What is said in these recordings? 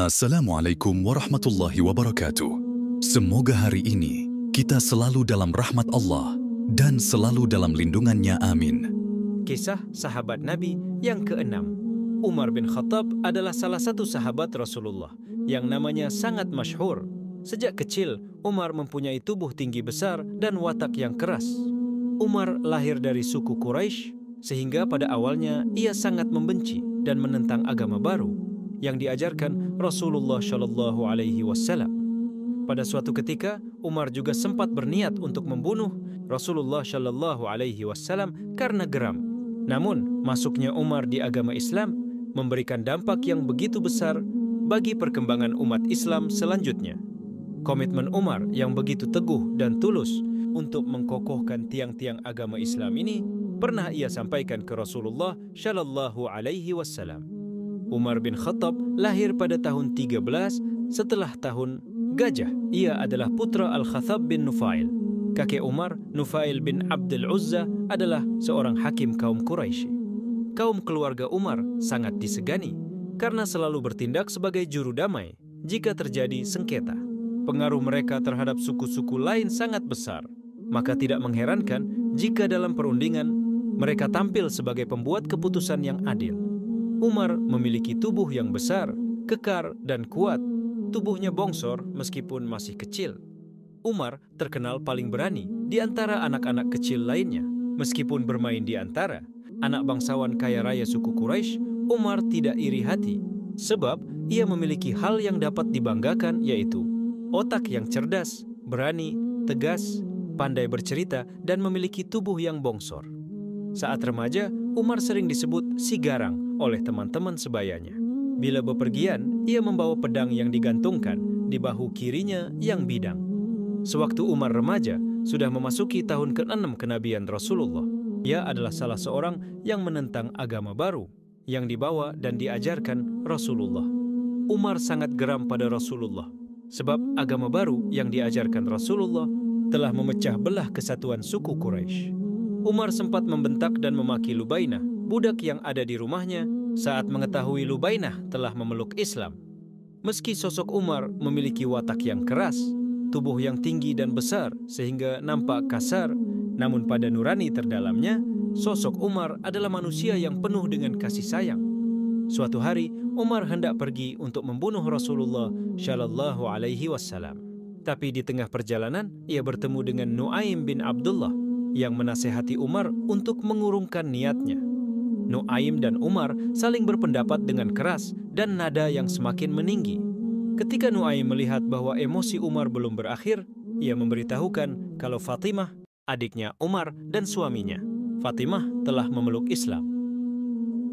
Assalamualaikum warahmatullahi wabarakatuh. Semoga hari ini kita selalu dalam rahmat Allah dan selalu dalam lindungannya, amin. Kisah sahabat Nabi yang keenam. Umar bin Khattab adalah salah satu sahabat Rasulullah yang namanya sangat masyhur. Sejak kecil, Umar mempunyai tubuh tinggi besar dan watak yang keras. Umar lahir dari suku Quraisy, sehingga pada awalnya ia sangat membenci dan menentang agama baru yang diajarkan Rasulullah Shallallahu Alaihi Wasallam. Pada suatu ketika, Umar juga sempat berniat untuk membunuh Rasulullah Shallallahu Alaihi Wasallam karena geram. Namun, masuknya Umar di agama Islam memberikan dampak yang begitu besar bagi perkembangan umat Islam selanjutnya. Komitmen Umar yang begitu teguh dan tulus untuk mengkokohkan tiang-tiang agama Islam ini pernah ia sampaikan ke Rasulullah Shallallahu Alaihi Wasallam. Umar bin Khattab lahir pada tahun 13 setelah tahun Gajah. Ia adalah putra Al-Khattab bin Nufail. Kakek Umar, Nufail bin Abdul Uzza, adalah seorang hakim kaum Quraisy. Kaum keluarga Umar sangat disegani karena selalu bertindak sebagai juru damai jika terjadi sengketa. Pengaruh mereka terhadap suku-suku lain sangat besar. Maka tidak mengherankan jika dalam perundingan mereka tampil sebagai pembuat keputusan yang adil. Umar memiliki tubuh yang besar, kekar, dan kuat. Tubuhnya bongsor meskipun masih kecil. Umar terkenal paling berani di antara anak-anak kecil lainnya. Meskipun bermain di antara anak bangsawan kaya raya suku Quraisy, Umar tidak iri hati. Sebab ia memiliki hal yang dapat dibanggakan, yaitu otak yang cerdas, berani, tegas, pandai bercerita, dan memiliki tubuh yang bongsor. Saat remaja, Umar sering disebut si garang oleh teman-teman sebayanya. Bila bepergian, ia membawa pedang yang digantungkan di bahu kirinya yang bidang. Sewaktu Umar remaja, sudah memasuki tahun ke-6 kenabian Rasulullah. Ia adalah salah seorang yang menentang agama baru yang dibawa dan diajarkan Rasulullah. Umar sangat geram pada Rasulullah, sebab agama baru yang diajarkan Rasulullah telah memecah belah kesatuan suku Quraisy. Umar sempat membentak dan memaki Lubainah, budak yang ada di rumahnya, saat mengetahui Lubainah telah memeluk Islam. Meski sosok Umar memiliki watak yang keras, tubuh yang tinggi dan besar sehingga nampak kasar, namun pada nurani terdalamnya, sosok Umar adalah manusia yang penuh dengan kasih sayang. Suatu hari, Umar hendak pergi untuk membunuh Rasulullah Shallallahu Alaihi Wasallam. Tapi di tengah perjalanan, ia bertemu dengan Nuaim bin Abdullah yang menasehati Umar untuk mengurungkan niatnya. Nuaim dan Umar saling berpendapat dengan keras dan nada yang semakin meninggi. Ketika Nuaim melihat bahwa emosi Umar belum berakhir, ia memberitahukan kalau Fatimah, adiknya Umar dan suaminya, Fatimah, telah memeluk Islam.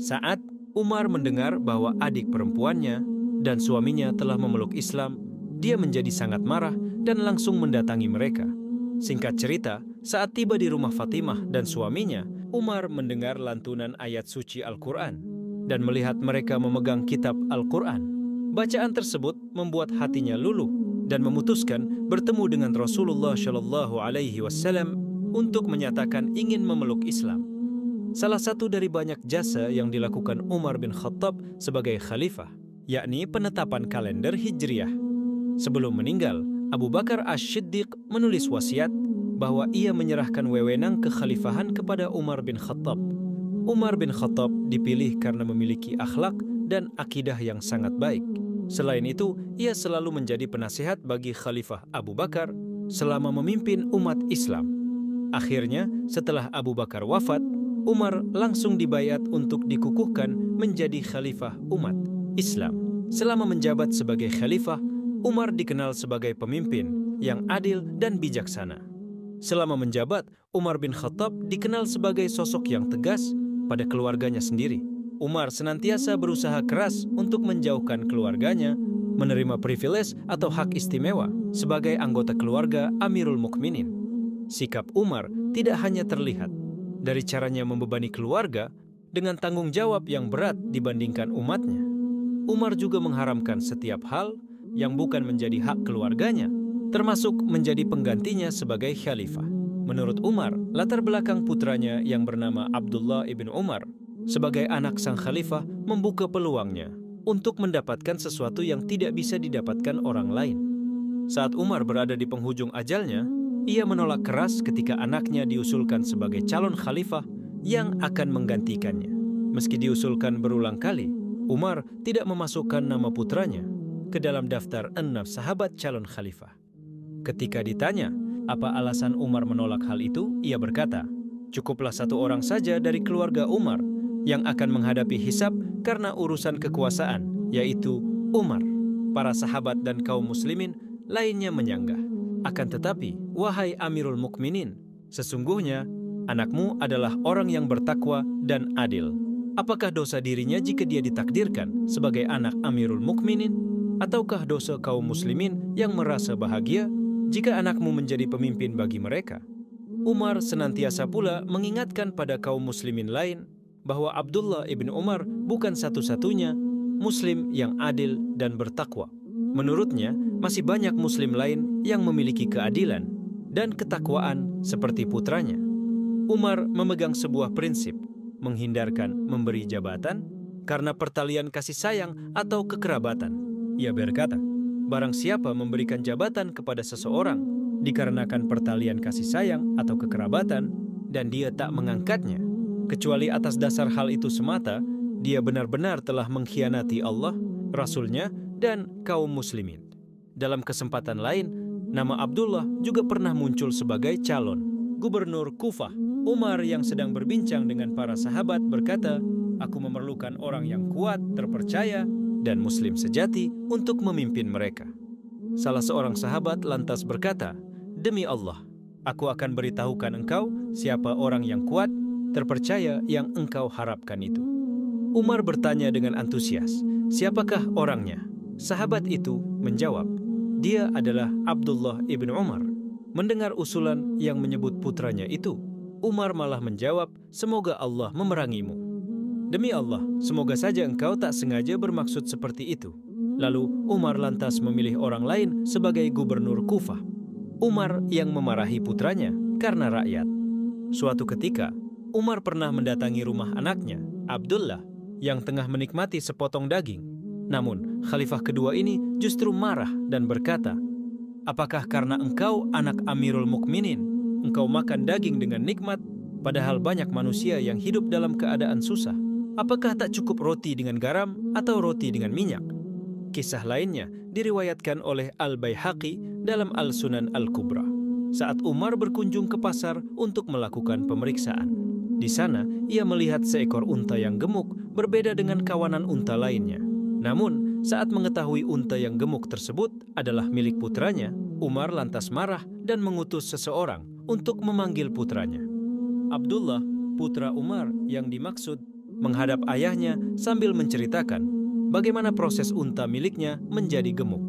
Saat Umar mendengar bahwa adik perempuannya dan suaminya telah memeluk Islam, dia menjadi sangat marah dan langsung mendatangi mereka. Singkat cerita, saat tiba di rumah Fatimah dan suaminya, Umar mendengar lantunan ayat suci Al-Quran dan melihat mereka memegang kitab Al-Quran. Bacaan tersebut membuat hatinya luluh dan memutuskan bertemu dengan Rasulullah Shallallahu Alaihi Wasallam untuk menyatakan ingin memeluk Islam. Salah satu dari banyak jasa yang dilakukan Umar bin Khattab sebagai khalifah, yakni penetapan kalender Hijriah. Sebelum meninggal, Abu Bakar Ash-Shiddiq menulis wasiat bahwa ia menyerahkan wewenang kekhalifahan kepada Umar bin Khattab. Umar bin Khattab dipilih karena memiliki akhlak dan akidah yang sangat baik. Selain itu, ia selalu menjadi penasihat bagi Khalifah Abu Bakar selama memimpin umat Islam. Akhirnya, setelah Abu Bakar wafat, Umar langsung dibaiat untuk dikukuhkan menjadi khalifah umat Islam. Selama menjabat sebagai khalifah, Umar dikenal sebagai pemimpin yang adil dan bijaksana. Selama menjabat, Umar bin Khattab dikenal sebagai sosok yang tegas pada keluarganya sendiri. Umar senantiasa berusaha keras untuk menjauhkan keluarganya menerima privilege atau hak istimewa sebagai anggota keluarga Amirul Mukminin. Sikap Umar tidak hanya terlihat dari caranya membebani keluarga dengan tanggung jawab yang berat dibandingkan umatnya. Umar juga mengharamkan setiap hal yang bukan menjadi hak keluarganya, termasuk menjadi penggantinya sebagai khalifah. Menurut Umar, latar belakang putranya yang bernama Abdullah ibn Umar sebagai anak sang khalifah membuka peluangnya untuk mendapatkan sesuatu yang tidak bisa didapatkan orang lain. Saat Umar berada di penghujung ajalnya, ia menolak keras ketika anaknya diusulkan sebagai calon khalifah yang akan menggantikannya. Meski diusulkan berulang kali, Umar tidak memasukkan nama putranya ke dalam daftar 6 sahabat calon khalifah. Ketika ditanya apa alasan Umar menolak hal itu, ia berkata, "Cukuplah satu orang saja dari keluarga Umar yang akan menghadapi hisab karena urusan kekuasaan, yaitu Umar." Para sahabat dan kaum muslimin lainnya menyanggah. Akan tetapi, wahai Amirul Mukminin, sesungguhnya anakmu adalah orang yang bertakwa dan adil. Apakah dosa dirinya jika dia ditakdirkan sebagai anak Amirul Mukminin? Ataukah dosa kaum muslimin yang merasa bahagia jika anakmu menjadi pemimpin bagi mereka? Umar senantiasa pula mengingatkan pada kaum muslimin lain bahwa Abdullah ibn Umar bukan satu-satunya muslim yang adil dan bertakwa. Menurutnya, masih banyak muslim lain yang memiliki keadilan dan ketakwaan seperti putranya. Umar memegang sebuah prinsip, menghindarkan memberi jabatan karena pertalian kasih sayang atau kekerabatan. Ia berkata, barang siapa memberikan jabatan kepada seseorang dikarenakan pertalian kasih sayang atau kekerabatan dan dia tak mengangkatnya, kecuali atas dasar hal itu semata, dia benar-benar telah mengkhianati Allah, Rasul-Nya, dan kaum muslimin. Dalam kesempatan lain, nama Abdullah juga pernah muncul sebagai calon gubernur Kufah. Umar yang sedang berbincang dengan para sahabat berkata, "Aku memerlukan orang yang kuat, terpercaya, dan muslim sejati untuk memimpin mereka." Salah seorang sahabat lantas berkata, "Demi Allah, aku akan beritahukan engkau siapa orang yang kuat, terpercaya yang engkau harapkan itu." Umar bertanya dengan antusias, "Siapakah orangnya?" Sahabat itu menjawab, "Dia adalah Abdullah ibn Umar." Mendengar usulan yang menyebut putranya itu, Umar malah menjawab, "Semoga Allah memerangimu." "Demi Allah, semoga saja engkau tak sengaja bermaksud seperti itu." Lalu Umar lantas memilih orang lain sebagai gubernur Kufah. Umar yang memarahi putranya karena rakyat. Suatu ketika, Umar pernah mendatangi rumah anaknya, Abdullah, yang tengah menikmati sepotong daging. Namun, khalifah kedua ini justru marah dan berkata, "Apakah karena engkau anak Amirul Mukminin, engkau makan daging dengan nikmat, padahal banyak manusia yang hidup dalam keadaan susah? Apakah tak cukup roti dengan garam atau roti dengan minyak?" Kisah lainnya diriwayatkan oleh Al-Baihaqi dalam Al-Sunan Al-Kubra. Saat Umar berkunjung ke pasar untuk melakukan pemeriksaan. Di sana, ia melihat seekor unta yang gemuk berbeda dengan kawanan unta lainnya. Namun, saat mengetahui unta yang gemuk tersebut adalah milik putranya, Umar lantas marah dan mengutus seseorang untuk memanggil putranya. Abdullah, putra Umar yang dimaksud, menghadap ayahnya sambil menceritakan bagaimana proses unta miliknya menjadi gemuk.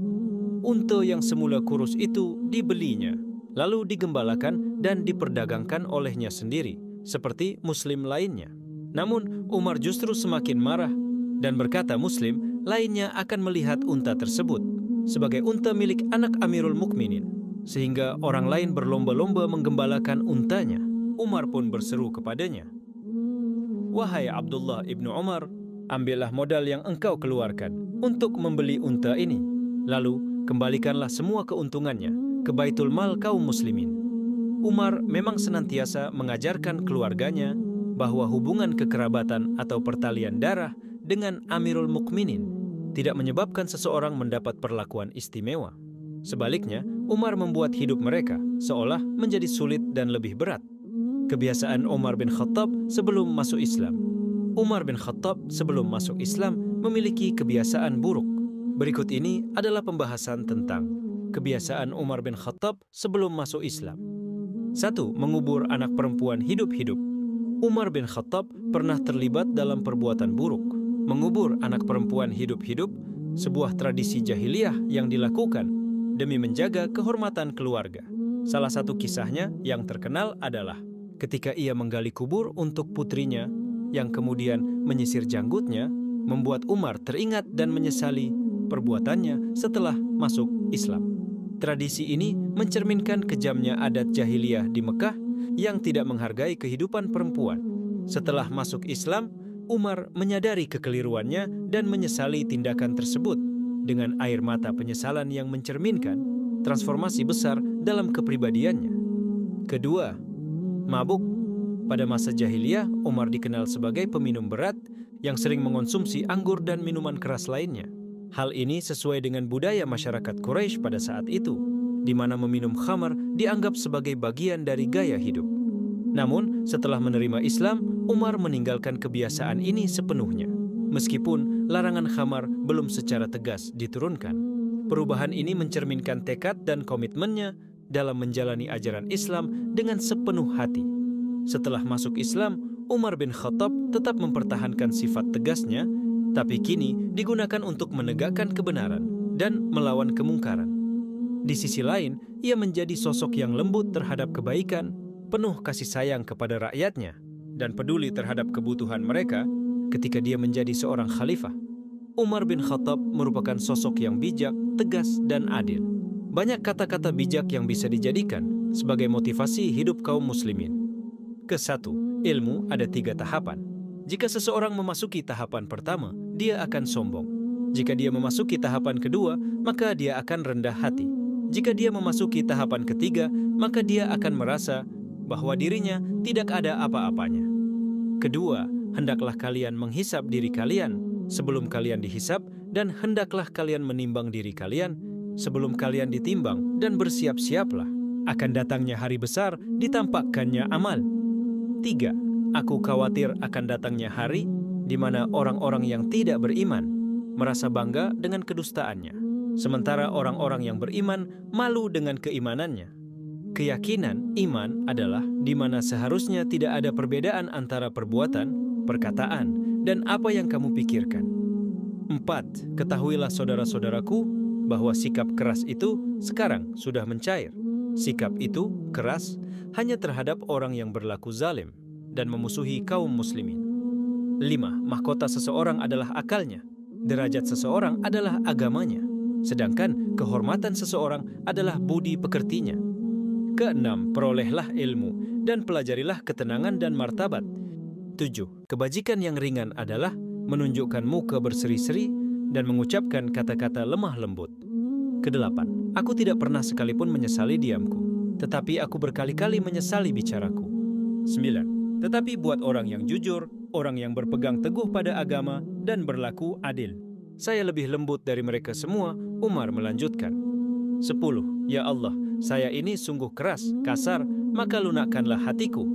Unta yang semula kurus itu dibelinya, lalu digembalakan dan diperdagangkan olehnya sendiri, seperti muslim lainnya. Namun, Umar justru semakin marah dan berkata muslim lainnya akan melihat unta tersebut sebagai unta milik anak Amirul Mukminin, sehingga orang lain berlomba-lomba menggembalakan untanya. Umar pun berseru kepadanya, "Wahai Abdullah ibnu Umar, ambillah modal yang engkau keluarkan untuk membeli unta ini, lalu kembalikanlah semua keuntungannya ke Baitul Mal kaum muslimin." Umar memang senantiasa mengajarkan keluarganya bahwa hubungan kekerabatan atau pertalian darah dengan Amirul Mukminin tidak menyebabkan seseorang mendapat perlakuan istimewa. Sebaliknya, Umar membuat hidup mereka seolah menjadi sulit dan lebih berat. Kebiasaan Umar bin Khattab sebelum masuk Islam. Umar bin Khattab sebelum masuk Islam memiliki kebiasaan buruk. Berikut ini adalah pembahasan tentang kebiasaan Umar bin Khattab sebelum masuk Islam. 1. Mengubur anak perempuan hidup-hidup. Umar bin Khattab pernah terlibat dalam perbuatan buruk. Mengubur anak perempuan hidup-hidup, sebuah tradisi jahiliyah yang dilakukan demi menjaga kehormatan keluarga. Salah satu kisahnya yang terkenal adalah ketika ia menggali kubur untuk putrinya yang kemudian menyisir janggutnya, membuat Umar teringat dan menyesali perbuatannya setelah masuk Islam. Tradisi ini mencerminkan kejamnya adat jahiliyah di Mekah yang tidak menghargai kehidupan perempuan. Setelah masuk Islam, Umar menyadari kekeliruannya dan menyesali tindakan tersebut dengan air mata penyesalan yang mencerminkan transformasi besar dalam kepribadiannya. Kedua, mabuk. Pada masa jahiliyah, Umar dikenal sebagai peminum berat yang sering mengonsumsi anggur dan minuman keras lainnya. Hal ini sesuai dengan budaya masyarakat Quraisy pada saat itu, di mana meminum khamar dianggap sebagai bagian dari gaya hidup. Namun, setelah menerima Islam, Umar meninggalkan kebiasaan ini sepenuhnya, meskipun larangan khamar belum secara tegas diturunkan. Perubahan ini mencerminkan tekad dan komitmennya dalam menjalani ajaran Islam dengan sepenuh hati. Setelah masuk Islam, Umar bin Khattab tetap mempertahankan sifat tegasnya, tapi kini digunakan untuk menegakkan kebenaran dan melawan kemungkaran. Di sisi lain, ia menjadi sosok yang lembut terhadap kebaikan, penuh kasih sayang kepada rakyatnya, dan peduli terhadap kebutuhan mereka ketika dia menjadi seorang khalifah. Umar bin Khattab merupakan sosok yang bijak, tegas, dan adil. Banyak kata-kata bijak yang bisa dijadikan sebagai motivasi hidup kaum muslimin. Ke-1, ilmu ada 3 tahapan. Jika seseorang memasuki tahapan pertama, dia akan sombong. Jika dia memasuki tahapan kedua, maka dia akan rendah hati. Jika dia memasuki tahapan ketiga, maka dia akan merasa bahwa dirinya tidak ada apa-apanya. Kedua, hendaklah kalian menghisap diri kalian sebelum kalian dihisap, dan hendaklah kalian menimbang diri kalian sebelum kalian ditimbang, dan bersiap-siaplah akan datangnya hari besar, ditampakkannya amal. 3. Aku khawatir akan datangnya hari di mana orang-orang yang tidak beriman merasa bangga dengan kedustaannya, sementara orang-orang yang beriman malu dengan keimanannya. Keyakinan iman adalah di mana seharusnya tidak ada perbedaan antara perbuatan, perkataan, dan apa yang kamu pikirkan. 4. Ketahuilah saudara-saudaraku bahwa sikap keras itu sekarang sudah mencair. Sikap itu keras hanya terhadap orang yang berlaku zalim dan memusuhi kaum muslimin. 5. Mahkota seseorang adalah akalnya. Derajat seseorang adalah agamanya. Sedangkan kehormatan seseorang adalah budi pekertinya. Ke-6. Perolehlah ilmu dan pelajarilah ketenangan dan martabat. 7. Kebajikan yang ringan adalah menunjukkan muka berseri-seri dan mengucapkan kata-kata lemah lembut. Ke-8. Aku tidak pernah sekalipun menyesali diamku, tetapi aku berkali-kali menyesali bicaraku. 9. Tetapi buat orang yang jujur, orang yang berpegang teguh pada agama dan berlaku adil, saya lebih lembut dari mereka semua. Umar melanjutkan. 10. Ya Allah, saya ini sungguh keras, kasar, maka lunakkanlah hatiku.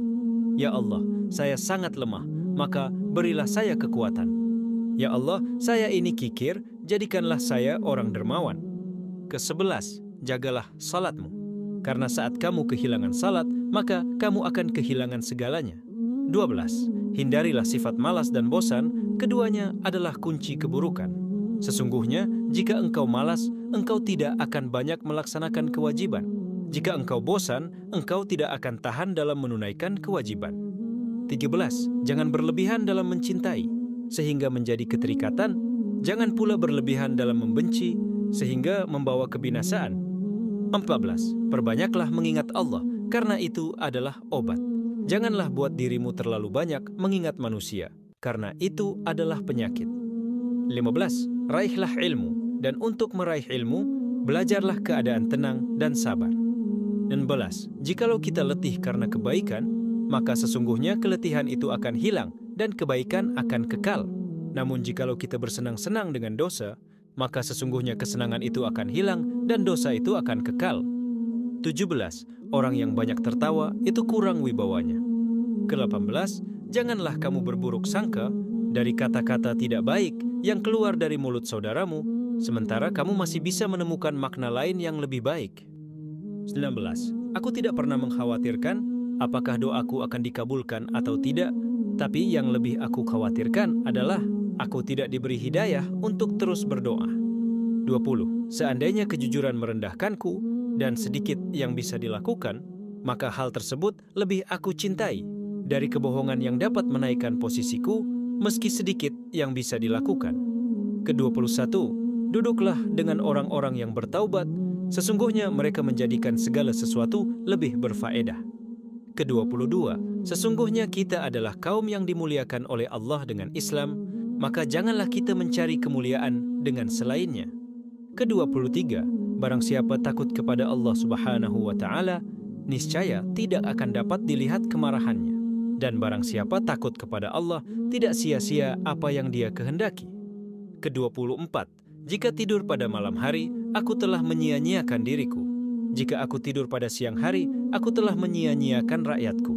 Ya Allah, saya sangat lemah, maka berilah saya kekuatan. Ya Allah, saya ini kikir, jadikanlah saya orang dermawan. Ke-11. Jagalah salatmu, karena saat kamu kehilangan salat, maka kamu akan kehilangan segalanya. 12. Hindarilah sifat malas dan bosan, keduanya adalah kunci keburukan. Sesungguhnya, jika engkau malas, engkau tidak akan banyak melaksanakan kewajiban. Jika engkau bosan, engkau tidak akan tahan dalam menunaikan kewajiban. 13. Jangan berlebihan dalam mencintai, sehingga menjadi keterikatan. Jangan pula berlebihan dalam membenci, sehingga membawa kebinasaan. 14. Perbanyaklah mengingat Allah, karena itu adalah obat. Janganlah buat dirimu terlalu banyak mengingat manusia, karena itu adalah penyakit. 15. Raihlah ilmu, dan untuk meraih ilmu, belajarlah keadaan tenang dan sabar. 16. Jikalau kita letih karena kebaikan, maka sesungguhnya keletihan itu akan hilang dan kebaikan akan kekal. Namun jikalau kita bersenang-senang dengan dosa, maka sesungguhnya kesenangan itu akan hilang dan dosa itu akan kekal. 17. Orang yang banyak tertawa itu kurang wibawanya. Ke-18. Janganlah kamu berburuk sangka dari kata-kata tidak baik yang keluar dari mulut saudaramu, sementara kamu masih bisa menemukan makna lain yang lebih baik. 19. Aku tidak pernah mengkhawatirkan apakah doaku akan dikabulkan atau tidak, tapi yang lebih aku khawatirkan adalah aku tidak diberi hidayah untuk terus berdoa. 20. Seandainya kejujuran merendahkanku dan sedikit yang bisa dilakukan, maka hal tersebut lebih aku cintai dari kebohongan yang dapat menaikkan posisiku meski sedikit yang bisa dilakukan. Ke-21. Duduklah dengan orang-orang yang bertaubat, sesungguhnya mereka menjadikan segala sesuatu lebih berfaedah. Ke-22, sesungguhnya kita adalah kaum yang dimuliakan oleh Allah dengan Islam, maka janganlah kita mencari kemuliaan dengan selainnya. Ke-23, barang siapa takut kepada Allah Subhanahu wa Ta'ala, niscaya tidak akan dapat dilihat kemarahannya. Dan barang siapa takut kepada Allah, tidak sia-sia apa yang Dia kehendaki. Ke-24, jika tidur pada malam hari, aku telah menyia-nyiakan diriku. Jika aku tidur pada siang hari, aku telah menyia-nyiakan rakyatku.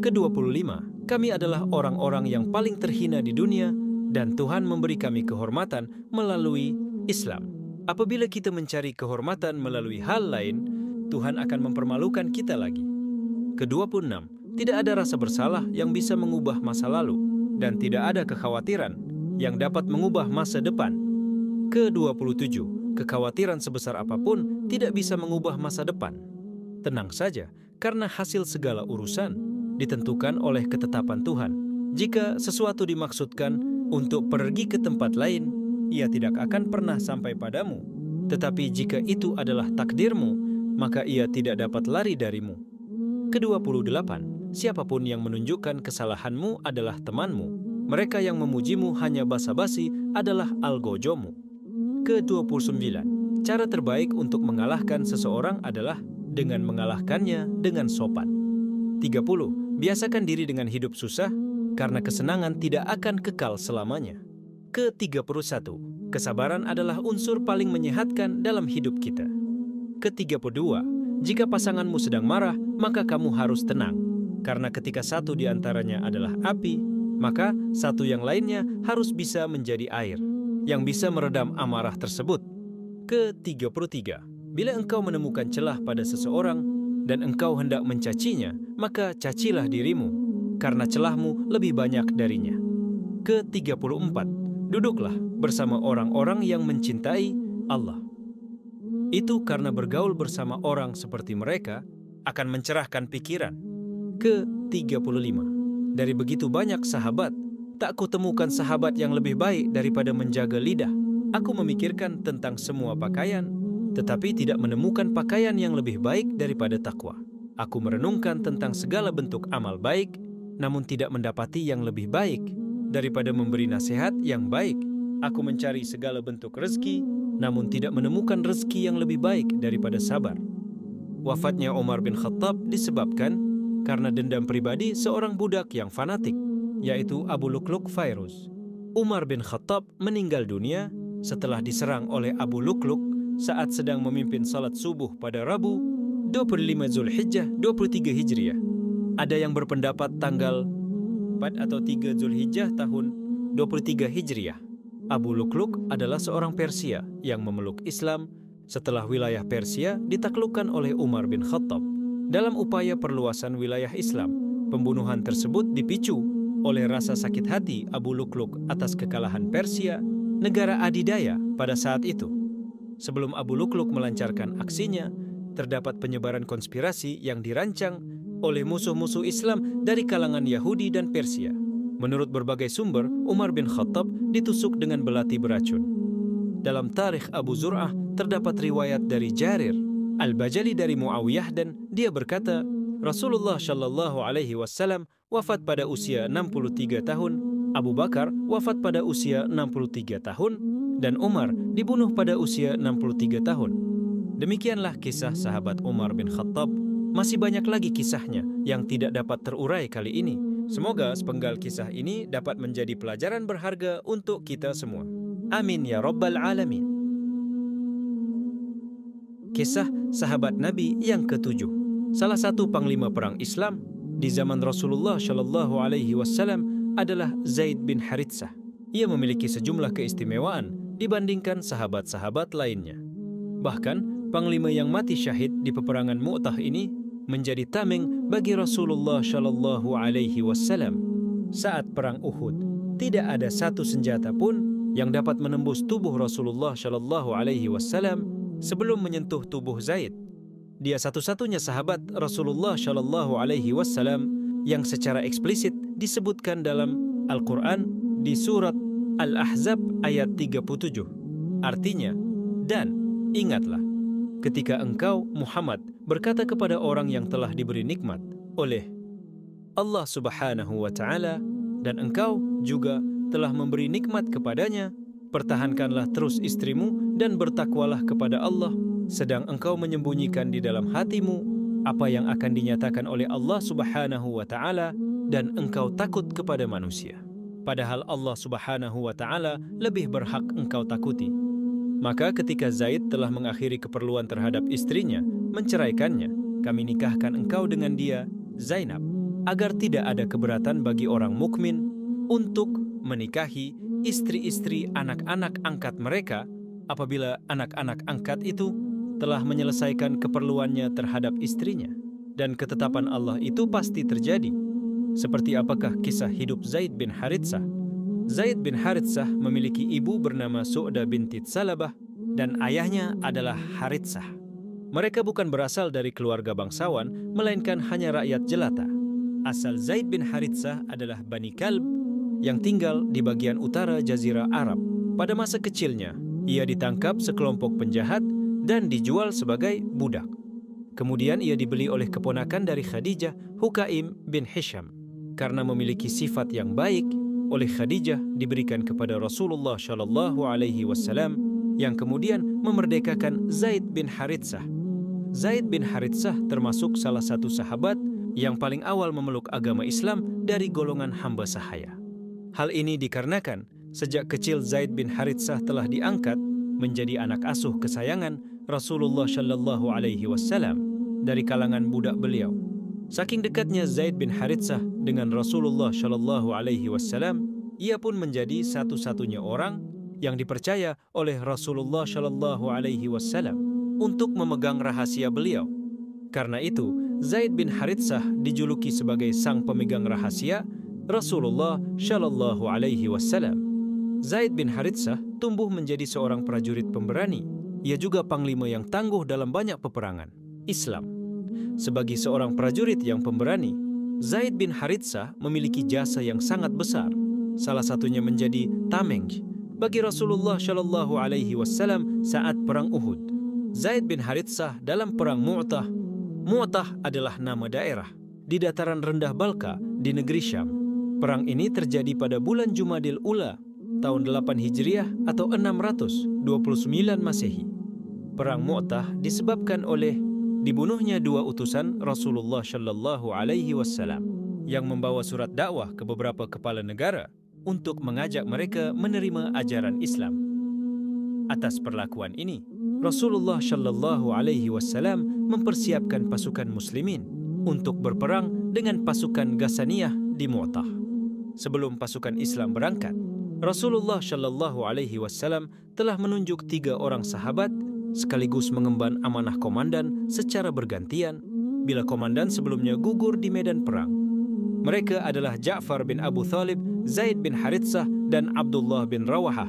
Ke-25, kami adalah orang-orang yang paling terhina di dunia, dan Tuhan memberi kami kehormatan melalui Islam. Apabila kita mencari kehormatan melalui hal lain, Tuhan akan mempermalukan kita lagi. Ke-26, tidak ada rasa bersalah yang bisa mengubah masa lalu, dan tidak ada kekhawatiran yang dapat mengubah masa depan. Ke-27, kekhawatiran sebesar apapun tidak bisa mengubah masa depan. Tenang saja, karena hasil segala urusan ditentukan oleh ketetapan Tuhan. Jika sesuatu dimaksudkan untuk pergi ke tempat lain, ia tidak akan pernah sampai padamu. Tetapi jika itu adalah takdirmu, maka ia tidak dapat lari darimu. Ke-28, siapapun yang menunjukkan kesalahanmu adalah temanmu. Mereka yang memujimu hanya basa-basi adalah algojomu. Ke-29, cara terbaik untuk mengalahkan seseorang adalah dengan mengalahkannya dengan sopan. 30, biasakan diri dengan hidup susah, karena kesenangan tidak akan kekal selamanya. Ke-31, kesabaran adalah unsur paling menyehatkan dalam hidup kita. Ke-32, jika pasanganmu sedang marah, maka kamu harus tenang. Karena ketika satu di antaranya adalah api, maka satu yang lainnya harus bisa menjadi air yang bisa meredam amarah tersebut. Ke-33, bila engkau menemukan celah pada seseorang dan engkau hendak mencacinya, maka cacilah dirimu, karena celahmu lebih banyak darinya. Ke-34, duduklah bersama orang-orang yang mencintai Allah. Itu karena bergaul bersama orang seperti mereka akan mencerahkan pikiran. Ke-35, dari begitu banyak sahabat, tak kutemukan sahabat yang lebih baik daripada menjaga lidah. Aku memikirkan tentang semua pakaian, tetapi tidak menemukan pakaian yang lebih baik daripada takwa. Aku merenungkan tentang segala bentuk amal baik, namun tidak mendapati yang lebih baik daripada memberi nasihat yang baik. Aku mencari segala bentuk rezeki, namun tidak menemukan rezeki yang lebih baik daripada sabar. Wafatnya Umar bin Khattab disebabkan karena dendam pribadi seorang budak yang fanatik, yaitu Abu Lukluk Fairuz. Umar bin Khattab meninggal dunia setelah diserang oleh Abu Lukluk saat sedang memimpin salat subuh pada Rabu 25 Zulhijjah 23 Hijriah. Ada yang berpendapat tanggal 4 atau 3 Zulhijjah tahun 23 Hijriah. Abu Lukluk adalah seorang Persia yang memeluk Islam setelah wilayah Persia ditaklukkan oleh Umar bin Khattab. Dalam upaya perluasan wilayah Islam, pembunuhan tersebut dipicu oleh rasa sakit hati Abu Lukluk atas kekalahan Persia, negara adidaya pada saat itu. Sebelum Abu Lukluk melancarkan aksinya, terdapat penyebaran konspirasi yang dirancang oleh musuh-musuh Islam dari kalangan Yahudi dan Persia. Menurut berbagai sumber, Umar bin Khattab ditusuk dengan belati beracun. Dalam Tarikh Abu Zur'ah terdapat riwayat dari Jarir Al-Bajali dari Muawiyah, dan dia berkata, Rasulullah Shallallahu Alaihi Wasallam wafat pada usia 63 tahun, Abu Bakar wafat pada usia 63 tahun, dan Umar dibunuh pada usia 63 tahun. Demikianlah kisah sahabat Umar bin Khattab. Masih banyak lagi kisahnya yang tidak dapat terurai kali ini. Semoga sepenggal kisah ini dapat menjadi pelajaran berharga untuk kita semua. Amin ya Rabbal Alamin. Kisah sahabat Nabi yang ke-7. Salah satu panglima perang Islam di zaman Rasulullah Shallallahu Alaihi Wasallam adalah Zaid bin Haritsah. Ia memiliki sejumlah keistimewaan dibandingkan sahabat-sahabat lainnya. Bahkan, panglima yang mati syahid di peperangan Mu'tah ini menjadi tameng bagi Rasulullah Shallallahu Alaihi Wasallam. Saat perang Uhud, tidak ada satu senjata pun yang dapat menembus tubuh Rasulullah Shallallahu Alaihi Wasallam sebelum menyentuh tubuh Zaid. Dia satu-satunya sahabat Rasulullah Shallallahu Alaihi Wasallam yang secara eksplisit disebutkan dalam Al-Quran di surat Al-Ahzab ayat 37. Artinya, dan ingatlah ketika engkau Muhammad berkata kepada orang yang telah diberi nikmat, oleh Allah Subhanahu wa Ta'ala, dan engkau juga telah memberi nikmat kepadanya, pertahankanlah terus istrimu dan bertakwalah kepada Allah, sedang engkau menyembunyikan di dalam hatimu apa yang akan dinyatakan oleh Allah Subhanahu wa Ta'ala, dan engkau takut kepada manusia. Padahal Allah Subhanahu wa Ta'ala lebih berhak engkau takuti. Maka ketika Zaid telah mengakhiri keperluan terhadap istrinya, menceraikannya, kami nikahkan engkau dengan dia, Zainab, agar tidak ada keberatan bagi orang mukmin untuk menikahi istri-istri anak-anak angkat mereka apabila anak-anak angkat itu telah menyelesaikan keperluannya terhadap istrinya. Dan ketetapan Allah itu pasti terjadi. Seperti apakah kisah hidup Zaid bin Haritsah? Zaid bin Haritsah memiliki ibu bernama Su'dah binti Salabah dan ayahnya adalah Haritsah. Mereka bukan berasal dari keluarga bangsawan, melainkan hanya rakyat jelata. Asal Zaid bin Haritsah adalah Bani Kalb yang tinggal di bagian utara Jazirah Arab. Pada masa kecilnya, ia ditangkap sekelompok penjahat dan dijual sebagai budak. Kemudian ia dibeli oleh keponakan dari Khadijah, Hukaim bin Hisham. Karena memiliki sifat yang baik, oleh Khadijah diberikan kepada Rasulullah Shallallahu Alaihi Wasallam, yang kemudian memerdekakan Zaid bin Haritsah. Zaid bin Haritsah termasuk salah satu sahabat yang paling awal memeluk agama Islam dari golongan hamba sahaya. Hal ini dikarenakan sejak kecil Zaid bin Haritsah telah diangkat menjadi anak asuh kesayangan Rasulullah Shallallahu Alaihi Wasallam dari kalangan budak beliau. Saking dekatnya Zaid bin Haritsah dengan Rasulullah Shallallahu Alaihi Wasallam, ia pun menjadi satu-satunya orang yang dipercaya oleh Rasulullah Shallallahu Alaihi Wasallam untuk memegang rahasia beliau. Karena itu, Zaid bin Haritsah dijuluki sebagai sang pemegang rahasia Rasulullah Shallallahu Alaihi Wasallam. Zaid bin Haritsah tumbuh menjadi seorang prajurit pemberani. Ia juga panglima yang tangguh dalam banyak peperangan Islam. Sebagai seorang prajurit yang pemberani, Zaid bin Haritsah memiliki jasa yang sangat besar. Salah satunya menjadi tameng bagi Rasulullah Shallallahu Alaihi Wasallam saat perang Uhud. Zaid bin Haritsah dalam perang Mu'tah. Mu'tah adalah nama daerah di dataran rendah Balka di negeri Syam. Perang ini terjadi pada bulan Jumadil Ula tahun 8 Hijriah atau 629 Masehi. Perang Mu'tah disebabkan oleh dibunuhnya dua utusan Rasulullah Shallallahu Alaihi Wasallam yang membawa surat dakwah ke beberapa kepala negara untuk mengajak mereka menerima ajaran Islam. Atas perlakuan ini, Rasulullah Shallallahu Alaihi Wasallam mempersiapkan pasukan muslimin untuk berperang dengan pasukan Ghassaniyah di Mu'tah. Sebelum pasukan Islam berangkat, Rasulullah Shallallahu Alaihi Wasallam telah menunjuk 3 orang sahabat sekaligus mengemban amanah komandan secara bergantian bila komandan sebelumnya gugur di medan perang. Mereka adalah Ja'far bin Abu Thalib, Zaid bin Haritsah, dan Abdullah bin Rawahah.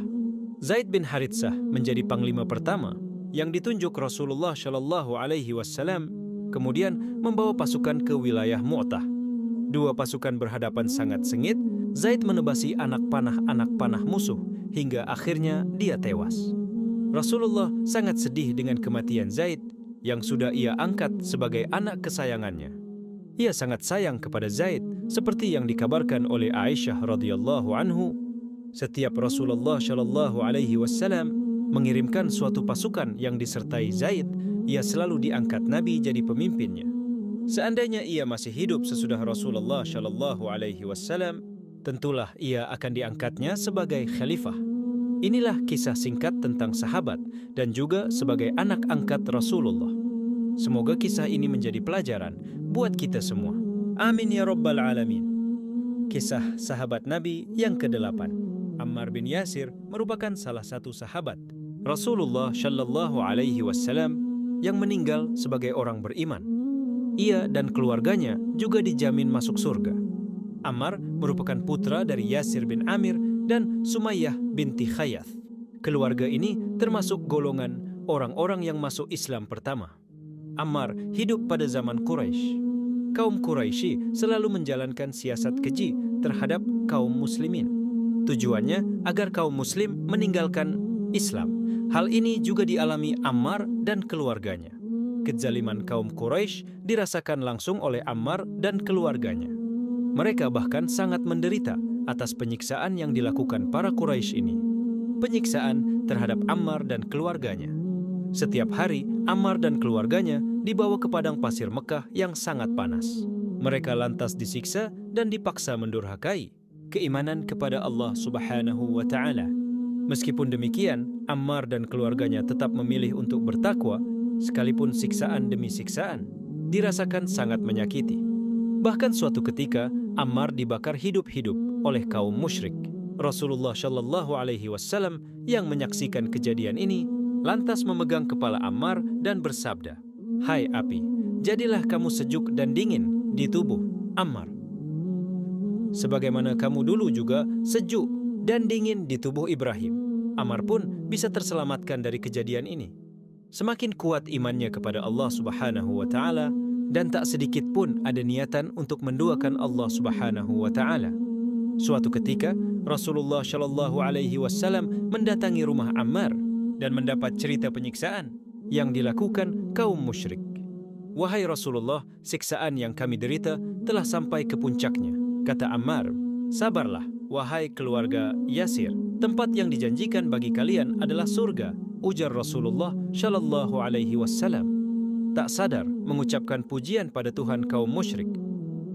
Zaid bin Haritsah menjadi panglima pertama yang ditunjuk Rasulullah Shallallahu Alaihi Wasallam, kemudian membawa pasukan ke wilayah Mu'tah. 2 pasukan berhadapan sangat sengit. Zaid menebasi anak panah musuh hingga akhirnya dia tewas. Rasulullah sangat sedih dengan kematian Zaid yang sudah ia angkat sebagai anak kesayangannya. Ia sangat sayang kepada Zaid seperti yang dikabarkan oleh Aisyah radhiyallahu anhu. Setiap Rasulullah Shallallahu Alaihi Wasallam mengirimkan suatu pasukan yang disertai Zaid, ia selalu diangkat Nabi jadi pemimpinnya. Seandainya ia masih hidup sesudah Rasulullah Shallallahu Alaihi Wasallam, tentulah ia akan diangkatnya sebagai khalifah. Inilah kisah singkat tentang sahabat dan juga sebagai anak angkat Rasulullah. Semoga kisah ini menjadi pelajaran buat kita semua. Amin ya Rabbal Alamin. Kisah sahabat Nabi yang ke-8. Ammar bin Yasir merupakan salah satu sahabat Rasulullah Shallallahu Alaihi Wasallam yang meninggal sebagai orang beriman. Ia dan keluarganya juga dijamin masuk surga. Ammar merupakan putra dari Yasir bin Amir dan Sumayyah binti Khayath. Keluarga ini termasuk golongan orang-orang yang masuk Islam pertama. Ammar hidup pada zaman Quraisy. Kaum Quraisy selalu menjalankan siasat keji terhadap kaum muslimin. Tujuannya agar kaum muslim meninggalkan Islam. Hal ini juga dialami Ammar dan keluarganya. kezaliman kaum Quraisy dirasakan langsung oleh Ammar dan keluarganya. Mereka bahkan sangat menderita atas penyiksaan yang dilakukan para Quraisy ini. Penyiksaan terhadap Ammar dan keluarganya. Setiap hari, Ammar dan keluarganya dibawa ke padang pasir Mekah yang sangat panas. Mereka lantas disiksa dan dipaksa mendurhakai keimanan kepada Allah Subhanahu wa Ta'ala. Meskipun demikian, Ammar dan keluarganya tetap memilih untuk bertakwa, sekalipun siksaan demi siksaan dirasakan sangat menyakiti. Bahkan suatu ketika, Ammar dibakar hidup-hidup oleh kaum musyrik. Rasulullah Shallallahu Alaihi Wasallam yang menyaksikan kejadian ini lantas memegang kepala Ammar dan bersabda, "Hai api, jadilah kamu sejuk dan dingin di tubuh Ammar, sebagaimana kamu dulu juga sejuk dan dingin di tubuh Ibrahim." Ammar pun bisa terselamatkan dari kejadian ini. Semakin kuat imannya kepada Allah Subhanahu wa Ta'ala, dan tak sedikit pun ada niatan untuk menduakan Allah Subhanahu wa Ta'ala. Suatu ketika, Rasulullah Shallallahu Alaihi Wasallam mendatangi rumah Ammar dan mendapat cerita penyiksaan yang dilakukan kaum musyrik. "Wahai Rasulullah, siksaan yang kami derita telah sampai ke puncaknya," kata Ammar. "Sabarlah, wahai keluarga Yasir. Tempat yang dijanjikan bagi kalian adalah surga," ujar Rasulullah Shallallahu Alaihi Wasallam. Tak sadar mengucapkan pujian pada Tuhan kaum musyrik.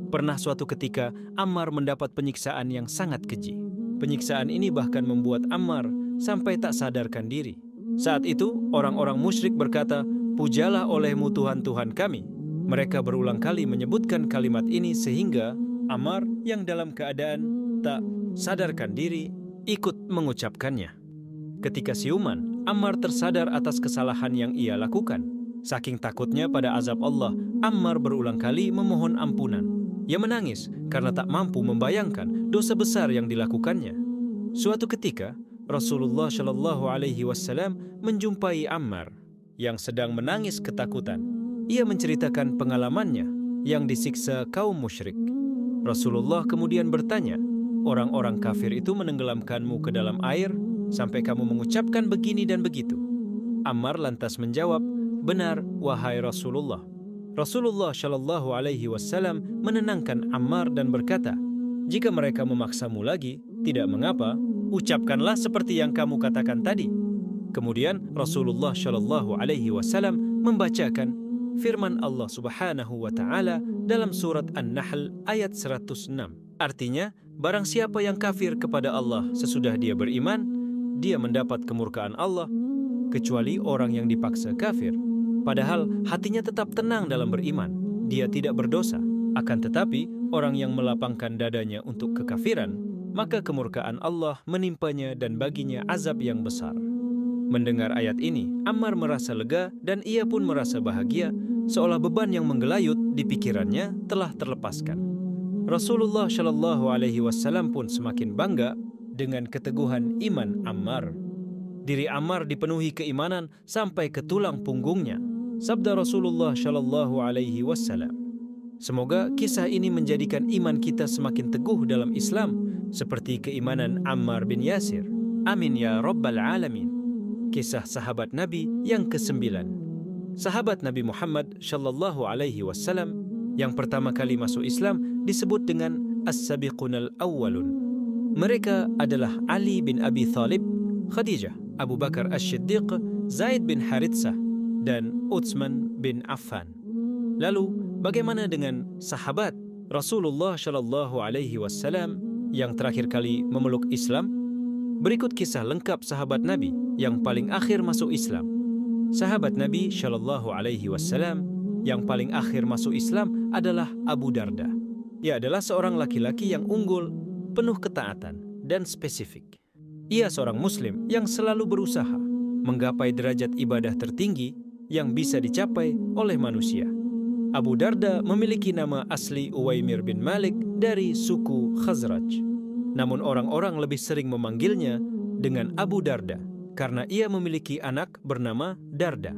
Pernah suatu ketika Ammar mendapat penyiksaan yang sangat keji. Penyiksaan ini bahkan membuat Ammar sampai tak sadarkan diri. Saat itu orang-orang musyrik berkata, "Pujalah olehmu Tuhan-Tuhan kami." Mereka berulang kali menyebutkan kalimat ini sehingga Ammar yang dalam keadaan tak sadarkan diri ikut mengucapkannya. Ketika siuman, Ammar tersadar atas kesalahan yang ia lakukan. Saking takutnya pada azab Allah, Ammar berulang kali memohon ampunan. Ia menangis karena tak mampu membayangkan dosa besar yang dilakukannya. Suatu ketika, Rasulullah Shallallahu Alaihi Wasallam menjumpai Ammar yang sedang menangis ketakutan. Ia menceritakan pengalamannya yang disiksa kaum musyrik. Rasulullah kemudian bertanya, "Orang-orang kafir itu menenggelamkanmu ke dalam air sampai kamu mengucapkan begini dan begitu?" Ammar lantas menjawab, "Benar, wahai Rasulullah." Rasulullah Shallallahu Alaihi Wasallam menenangkan Ammar dan berkata, "Jika mereka memaksamu lagi, tidak mengapa, ucapkanlah seperti yang kamu katakan tadi." Kemudian Rasulullah Shallallahu Alaihi Wasallam membacakan firman Allah Subhanahu wa Ta'ala dalam surat An-Nahl ayat 106. Artinya, barang siapa yang kafir kepada Allah sesudah dia beriman, dia mendapat kemurkaan Allah, kecuali orang yang dipaksa kafir. Padahal hatinya tetap tenang dalam beriman, dia tidak berdosa. Akan tetapi, orang yang melapangkan dadanya untuk kekafiran, maka kemurkaan Allah menimpanya dan baginya azab yang besar. Mendengar ayat ini, Ammar merasa lega dan ia pun merasa bahagia, seolah beban yang menggelayut di pikirannya telah terlepaskan. Rasulullah Shallallahu Alaihi Wasallam pun semakin bangga dengan keteguhan iman Ammar. Diri Ammar dipenuhi keimanan sampai ke tulang punggungnya. Sabda Rasulullah Shallallahu Alaihi Wasallam, "Semoga kisah ini menjadikan iman kita semakin teguh dalam Islam, seperti keimanan Ammar bin Yasir. Amin ya Rabbal Alamin." Kisah sahabat Nabi yang ke-9. Sahabat Nabi Muhammad Shallallahu Alaihi Wasallam yang pertama kali masuk Islam disebut dengan As-Sabiqunal Awwalun. Mereka adalah Ali bin Abi Thalib, Khadijah, Abu Bakar As-Siddiq, Zaid bin Haritsah, dan Utsman bin Affan. Lalu, bagaimana dengan sahabat Rasulullah Shallallahu Alaihi Wasallam yang terakhir kali memeluk Islam? Berikut kisah lengkap sahabat Nabi yang paling akhir masuk Islam. Sahabat Nabi Shallallahu Alaihi Wasallam yang paling akhir masuk Islam adalah Abu Darda. Ia adalah seorang laki-laki yang unggul, penuh ketaatan, dan spesifik. Ia seorang Muslim yang selalu berusaha menggapai derajat ibadah tertinggi yang bisa dicapai oleh manusia. Abu Darda memiliki nama asli Uwaimir bin Malik dari suku Khazraj. Namun orang-orang lebih sering memanggilnya dengan Abu Darda karena ia memiliki anak bernama Darda.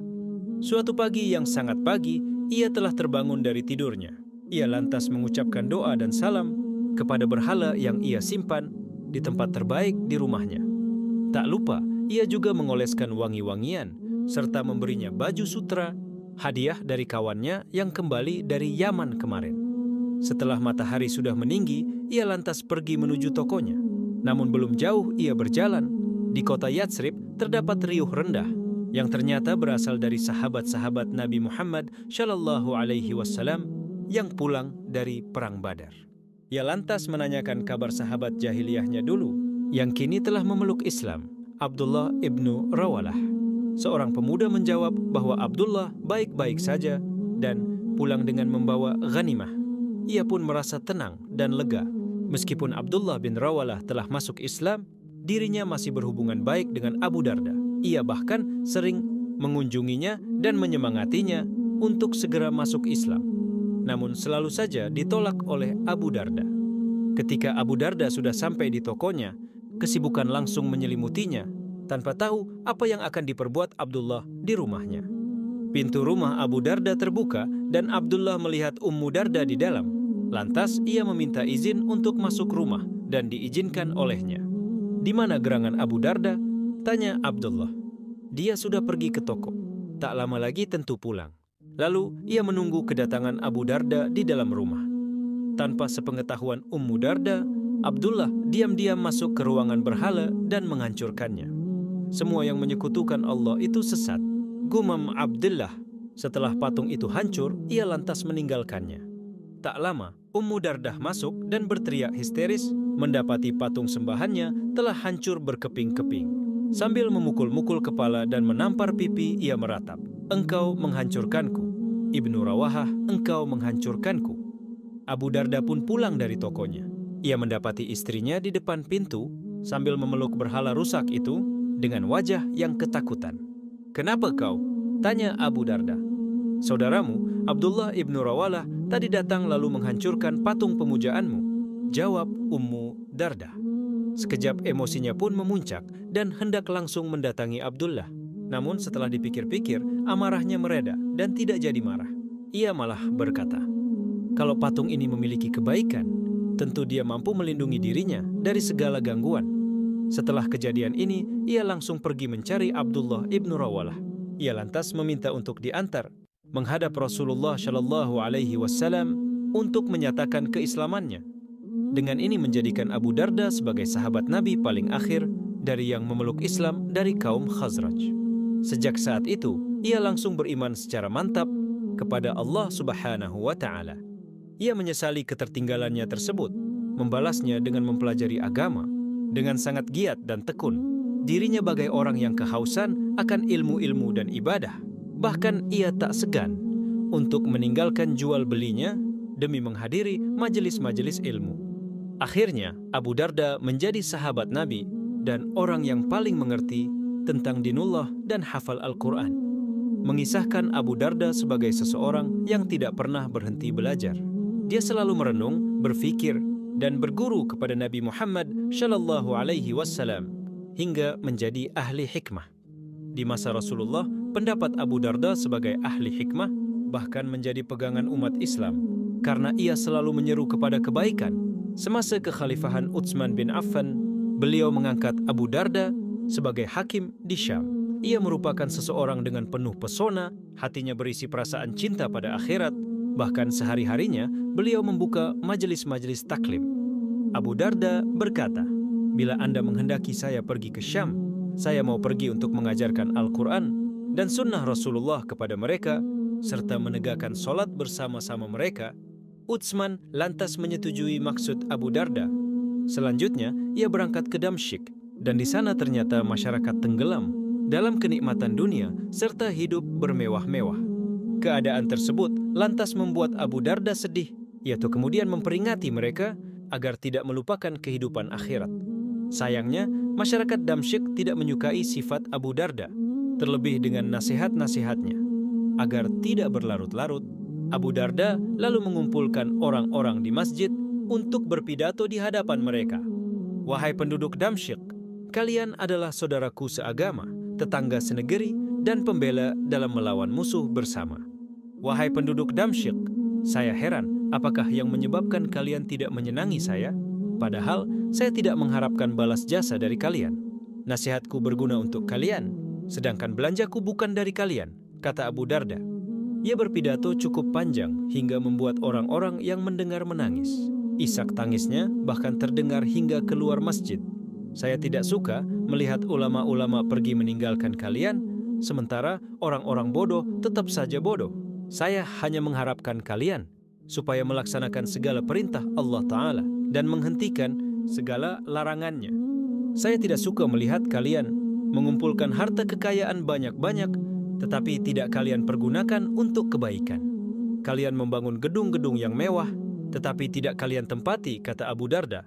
Suatu pagi yang sangat pagi, ia telah terbangun dari tidurnya. Ia lantas mengucapkan doa dan salam kepada berhala yang ia simpan di tempat terbaik di rumahnya. Tak lupa, ia juga mengoleskan wangi-wangian serta memberinya baju sutra hadiah dari kawannya yang kembali dari Yaman kemarin. Setelah matahari sudah meninggi, ia lantas pergi menuju tokonya. Namun belum jauh ia berjalan, di kota Yatsrib terdapat riuh rendah yang ternyata berasal dari sahabat-sahabat Nabi Muhammad Shallallahu Alaihi Wasallam yang pulang dari Perang Badar. Ia lantas menanyakan kabar sahabat jahiliyahnya dulu, yang kini telah memeluk Islam, Abdullah ibnu Rawalah. Seorang pemuda menjawab bahwa Abdullah baik-baik saja dan pulang dengan membawa ghanimah. Ia pun merasa tenang dan lega. Meskipun Abdullah bin Rawalah telah masuk Islam, dirinya masih berhubungan baik dengan Abu Darda. Ia bahkan sering mengunjunginya dan menyemangatinya untuk segera masuk Islam. Namun selalu saja ditolak oleh Abu Darda. Ketika Abu Darda sudah sampai di tokonya, kesibukan langsung menyelimutinya, tanpa tahu apa yang akan diperbuat Abdullah di rumahnya. Pintu rumah Abu Darda terbuka dan Abdullah melihat Ummu Darda di dalam. Lantas ia meminta izin untuk masuk rumah dan diizinkan olehnya. "Di mana gerangan Abu Darda?" tanya Abdullah. "Dia sudah pergi ke toko. Tak lama lagi tentu pulang." Lalu ia menunggu kedatangan Abu Darda di dalam rumah. Tanpa sepengetahuan Ummu Darda, Abdullah diam-diam masuk ke ruangan berhala dan menghancurkannya. Semua yang menyekutukan Allah itu sesat, gumam Abdullah. Setelah patung itu hancur, ia lantas meninggalkannya. Tak lama, Ummu Dardah masuk dan berteriak histeris mendapati patung sembahannya telah hancur berkeping-keping. Sambil memukul-mukul kepala dan menampar pipi, ia meratap, "Engkau menghancurkanku. Ibnu Rawahah, engkau menghancurkanku." Abu Darda pun pulang dari tokonya. Ia mendapati istrinya di depan pintu sambil memeluk berhala rusak itu dengan wajah yang ketakutan. "Kenapa kau?" tanya Abu Darda. "Saudaramu, Abdullah ibnu Rawalah, tadi datang lalu menghancurkan patung pemujaanmu," jawab Ummu Darda. Sekejap emosinya pun memuncak dan hendak langsung mendatangi Abdullah. Namun setelah dipikir-pikir, amarahnya mereda dan tidak jadi marah. Ia malah berkata, "Kalau patung ini memiliki kebaikan, tentu dia mampu melindungi dirinya dari segala gangguan." Setelah kejadian ini, ia langsung pergi mencari Abdullah ibnu Rawalah. Ia lantas meminta untuk diantar menghadap Rasulullah Shallallahu Alaihi Wasallam untuk menyatakan keislamannya. Dengan ini menjadikan Abu Darda sebagai sahabat Nabi paling akhir dari yang memeluk Islam dari kaum Khazraj. Sejak saat itu, ia langsung beriman secara mantap kepada Allah Subhanahu wa Ta'ala. Ia menyesali ketertinggalannya tersebut, membalasnya dengan mempelajari agama. Dengan sangat giat dan tekun, dirinya bagai orang yang kehausan akan ilmu-ilmu dan ibadah. Bahkan ia tak segan untuk meninggalkan jual belinya demi menghadiri majelis-majelis ilmu. Akhirnya, Abu Darda menjadi sahabat Nabi dan orang yang paling mengerti tentang dinullah dan hafal Al-Quran. Mengisahkan Abu Darda sebagai seseorang yang tidak pernah berhenti belajar. Dia selalu merenung, berfikir, dan berguru kepada Nabi Muhammad Shallallahu Alaihi Wasallam hingga menjadi ahli hikmah. Di masa Rasulullah, pendapat Abu Darda sebagai ahli hikmah bahkan menjadi pegangan umat Islam karena ia selalu menyeru kepada kebaikan. Semasa kekhalifahan Utsman bin Affan, beliau mengangkat Abu Darda sebagai hakim di Syam. Ia merupakan seseorang dengan penuh pesona, hatinya berisi perasaan cinta pada akhirat. Bahkan sehari-harinya beliau membuka majelis-majelis taklim. Abu Darda berkata, "Bila Anda menghendaki saya pergi ke Syam, saya mau pergi untuk mengajarkan Al-Quran dan sunnah Rasulullah kepada mereka, serta menegakkan solat bersama-sama mereka." Utsman lantas menyetujui maksud Abu Darda. Selanjutnya, ia berangkat ke Damsyik, dan di sana ternyata masyarakat tenggelam dalam kenikmatan dunia serta hidup bermewah-mewah. Keadaan tersebut lantas membuat Abu Darda sedih, yaitu kemudian memperingati mereka agar tidak melupakan kehidupan akhirat. Sayangnya, masyarakat Damsyik tidak menyukai sifat Abu Darda, terlebih dengan nasihat-nasihatnya. Agar tidak berlarut-larut, Abu Darda lalu mengumpulkan orang-orang di masjid untuk berpidato di hadapan mereka. "Wahai penduduk Damsyik, kalian adalah saudaraku seagama, tetangga senegeri, dan pembela dalam melawan musuh bersama. Wahai penduduk Damsyik, saya heran apakah yang menyebabkan kalian tidak menyenangi saya, padahal saya tidak mengharapkan balas jasa dari kalian. Nasihatku berguna untuk kalian, sedangkan belanjaku bukan dari kalian," kata Abu Darda. Ia berpidato cukup panjang hingga membuat orang-orang yang mendengar menangis. Isak tangisnya bahkan terdengar hingga keluar masjid. Saya tidak suka melihat ulama-ulama pergi meninggalkan kalian, sementara orang-orang bodoh tetap saja bodoh. Saya hanya mengharapkan kalian supaya melaksanakan segala perintah Allah Ta'ala dan menghentikan segala larangannya. Saya tidak suka melihat kalian mengumpulkan harta kekayaan banyak-banyak, tetapi tidak kalian pergunakan untuk kebaikan. Kalian membangun gedung-gedung yang mewah, tetapi tidak kalian tempati, kata Abu Darda.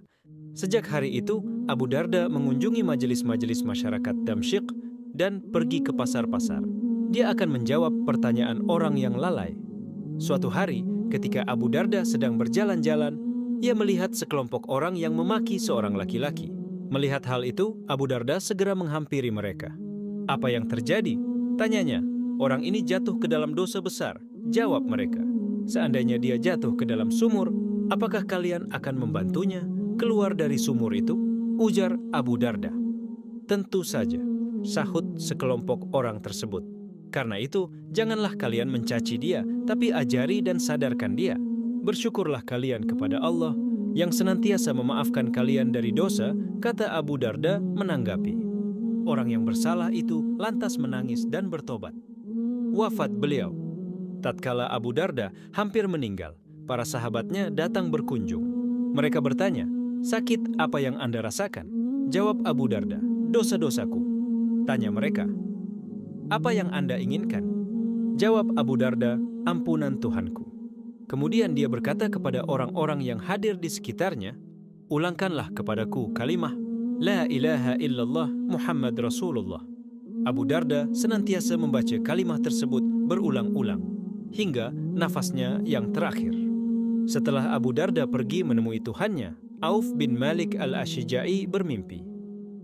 Sejak hari itu, Abu Darda mengunjungi majelis-majelis masyarakat Damsyik dan pergi ke pasar-pasar. Dia akan menjawab pertanyaan orang yang lalai. Suatu hari, ketika Abu Darda sedang berjalan-jalan, ia melihat sekelompok orang yang memaki seorang laki-laki. Melihat hal itu, Abu Darda segera menghampiri mereka. "Apa yang terjadi?" tanyanya. "Orang ini jatuh ke dalam dosa besar," jawab mereka. "Seandainya dia jatuh ke dalam sumur, apakah kalian akan membantunya keluar dari sumur itu?" ujar Abu Darda. "Tentu saja," sahut sekelompok orang tersebut. "Karena itu, janganlah kalian mencaci dia, tapi ajari dan sadarkan dia. Bersyukurlah kalian kepada Allah yang senantiasa memaafkan kalian dari dosa," kata Abu Darda menanggapi. Orang yang bersalah itu lantas menangis dan bertobat. Wafat beliau. Tatkala Abu Darda hampir meninggal, para sahabatnya datang berkunjung. Mereka bertanya, "Sakit apa yang Anda rasakan?" Jawab Abu Darda, "Dosa-dosaku." Tanya mereka, "Apa yang Anda inginkan?" Jawab Abu Darda, "Ampunan Tuhanku." Kemudian dia berkata kepada orang-orang yang hadir di sekitarnya, "Ulangkanlah kepadaku kalimah La ilaha illallah Muhammad Rasulullah." Abu Darda senantiasa membaca kalimah tersebut berulang-ulang hingga nafasnya yang terakhir. Setelah Abu Darda pergi menemui Tuhannya, Auf bin Malik al-Ashja'i bermimpi.